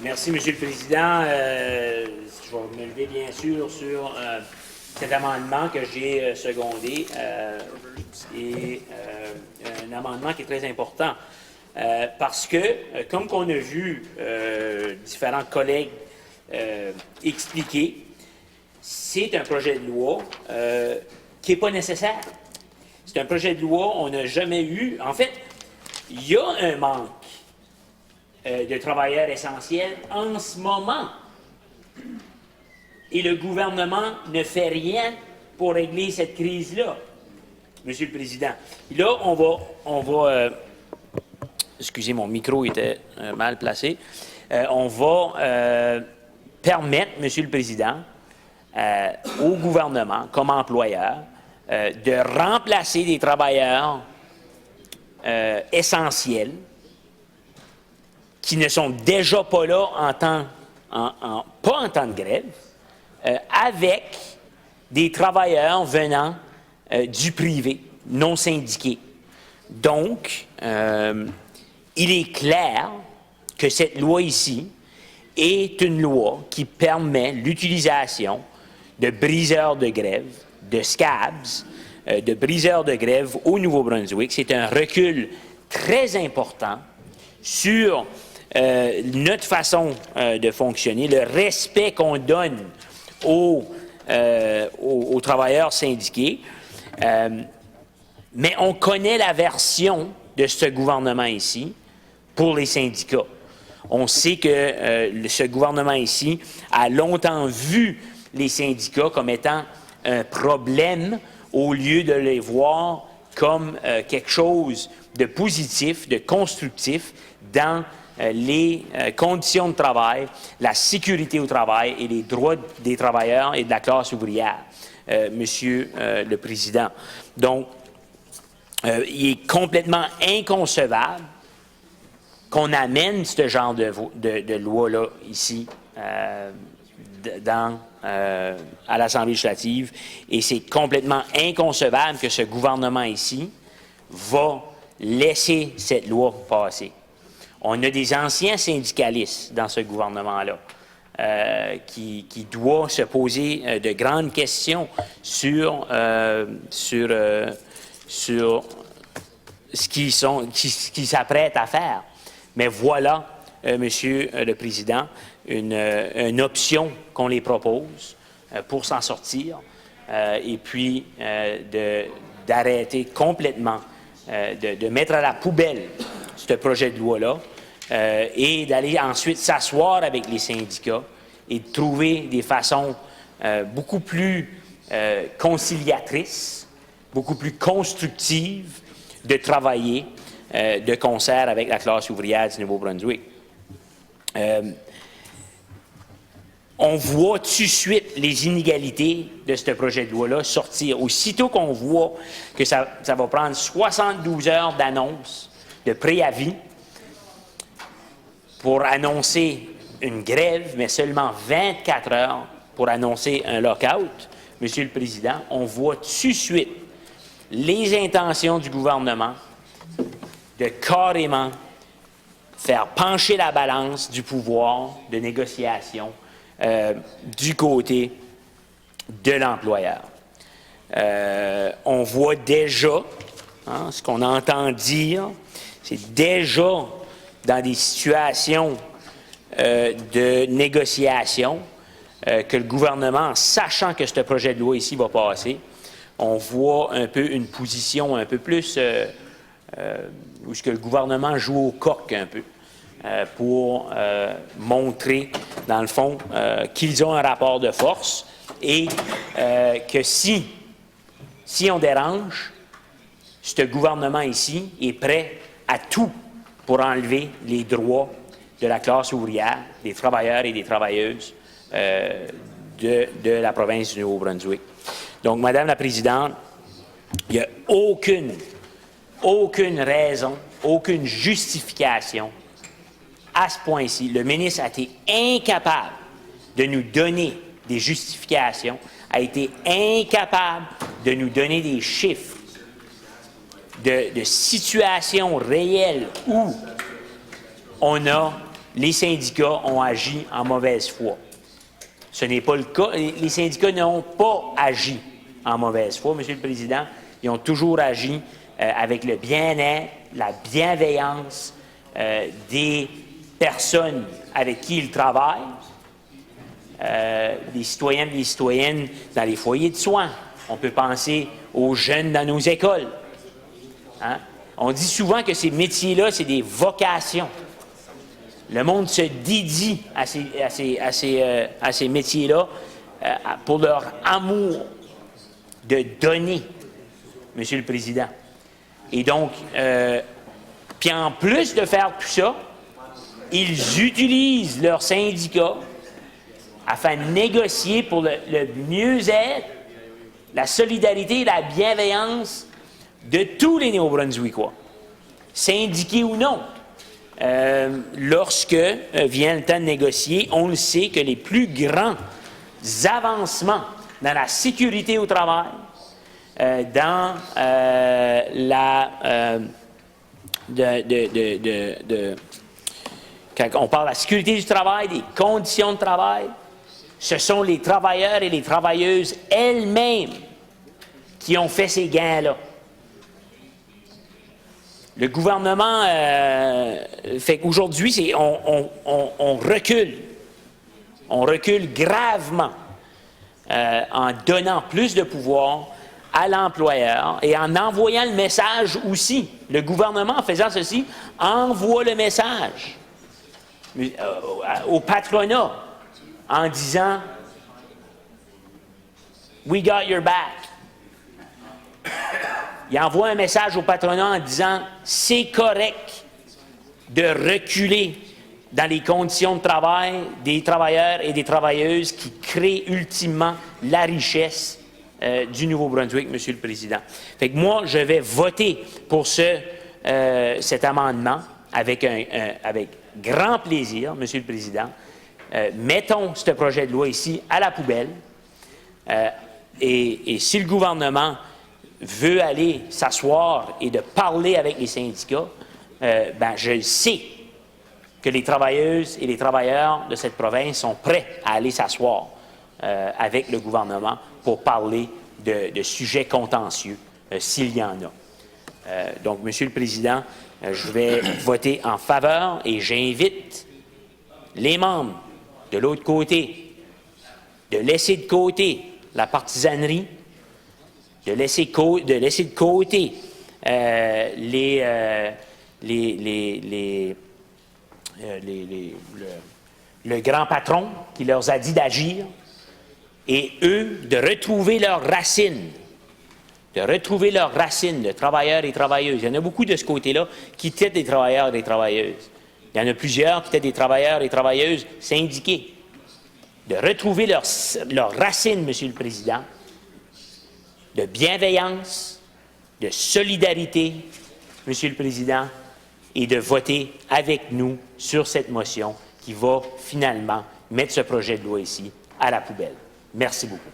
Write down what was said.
Merci, Monsieur le Président. Je vais me lever, bien sûr, sur cet amendement que j'ai secondé et un amendement qui est très important. Parce que, comme qu'on a vu différents collègues expliquer, c'est un projet de loi qui n'est pas nécessaire. C'est un projet de loi, on n'a jamais eu... En fait, il y a un manque de travailleurs essentiels en ce moment. Et le gouvernement ne fait rien pour régler cette crise-là, Monsieur le Président. Là, on va excusez, mon micro était mal placé. On va permettre, Monsieur le Président, au gouvernement, comme employeur, de remplacer des travailleurs essentiels qui ne sont déjà pas là pas en temps de grève, avec des travailleurs venant du privé, non syndiqués. Donc, il est clair que cette loi ici est une loi qui permet l'utilisation de briseurs de grève, de scabs, de briseurs de grève au Nouveau-Brunswick. C'est un recul très important sur notre façon de fonctionner, le respect qu'on donne aux travailleurs syndiqués. Mais on connaît la version de ce gouvernement ici pour les syndicats. On sait que ce gouvernement ici a longtemps vu les syndicats comme étant un problème au lieu de les voir comme quelque chose de positif, de constructif dans les conditions de travail, la sécurité au travail et les droits des travailleurs et de la classe ouvrière, Monsieur le Président. Donc, il est complètement inconcevable qu'on amène ce genre de loi-là ici à l'Assemblée législative, et c'est complètement inconcevable que ce gouvernement ici va laisser cette loi passer. On a des anciens syndicalistes dans ce gouvernement-là qui doit se poser de grandes questions sur ce qu'ils s'apprêtent à faire. Mais voilà, Monsieur le Président, une option qu'on les propose pour s'en sortir et puis d'arrêter complètement, de mettre à la poubelle ce projet de loi-là et d'aller ensuite s'asseoir avec les syndicats et de trouver des façons beaucoup plus conciliatrices, beaucoup plus constructives de travailler de concert avec la classe ouvrière du Nouveau-Brunswick. On voit tout de suite les inégalités de ce projet de loi-là sortir. Aussitôt qu'on voit que ça va prendre 72 heures d'annonce, de préavis, pour annoncer une grève, mais seulement 24 heures pour annoncer un lock-out, Monsieur le Président, on voit tout de suite les intentions du gouvernement de carrément faire pencher la balance du pouvoir de négociation du côté de l'employeur. On voit déjà, ce qu'on entend dire, c'est déjà dans des situations de négociation que le gouvernement, sachant que ce projet de loi ici va passer, on voit un peu une position un peu plus où ce que le gouvernement joue au coq un peu pour montrer, dans le fond, qu'ils ont un rapport de force et que si on dérange, ce gouvernement ici est prêt à tout pour enlever les droits de la classe ouvrière, des travailleurs et des travailleuses de la province du Nouveau-Brunswick. Donc, Madame la Présidente, il n'y a aucune raison, aucune justification à ce point-ci. Le ministre a été incapable de nous donner des justifications, a été incapable de nous donner des chiffres de situations réelles où on a les syndicats ont agi en mauvaise foi. Ce n'est pas le cas. Les syndicats n'ont pas agi en mauvaise foi, Monsieur le Président. Ils ont toujours agi avec le bien-être, la bienveillance des personnes avec qui ils travaillent, des citoyens et des citoyennes dans les foyers de soins. On peut penser aux jeunes dans nos écoles. Hein? On dit souvent que ces métiers-là, c'est des vocations. Le monde se dédie à ces métiers-là pour leur amour de donner, Monsieur le Président. Et donc, puis en plus de faire tout ça, ils utilisent leurs syndicats afin de négocier pour le mieux-être, la solidarité et la bienveillance de tous les Néo-Brunswickois, syndiqués ou non. Lorsque vient le temps de négocier, on le sait que les plus grands avancements dans la sécurité au travail, dans quand on parle de la sécurité du travail, des conditions de travail, ce sont les travailleurs et les travailleuses elles-mêmes qui ont fait ces gains-là. Le gouvernement fait qu'aujourd'hui, on recule. On recule gravement en donnant plus de pouvoir à l'employeur et en envoyant le message aussi. Le gouvernement, en faisant ceci, envoie le message au patronat en disant « We got your back ». Il envoie un message au patronat en disant « C'est correct de reculer dans les conditions de travail des travailleurs et des travailleuses qui créent ultimement la richesse du Nouveau-Brunswick, Monsieur le Président. » Fait que moi, je vais voter pour cet amendement avec grand plaisir, Monsieur le Président. Mettons ce projet de loi ici à la poubelle. Et si le gouvernement veut aller s'asseoir et de parler avec les syndicats, je sais que les travailleuses et les travailleurs de cette province sont prêts à aller s'asseoir avec le gouvernement pour parler de sujets contentieux, s'il y en a. Donc, Monsieur le Président, je vais voter en faveur et j'invite les membres de l'autre côté de laisser de côté la partisanerie, de laisser de côté le grand patron qui leur a dit d'agir, et eux de retrouver leurs racines, de travailleurs et travailleuses. Il y en a beaucoup de ce côté-là qui étaient des travailleurs et des travailleuses. Il y en a plusieurs qui étaient des travailleurs et travailleuses syndiqués. De retrouver leurs racines, Monsieur le Président, de bienveillance, de solidarité, Monsieur le Président, et de voter avec nous sur cette motion qui va finalement mettre ce projet de loi ici à la poubelle. Merci beaucoup.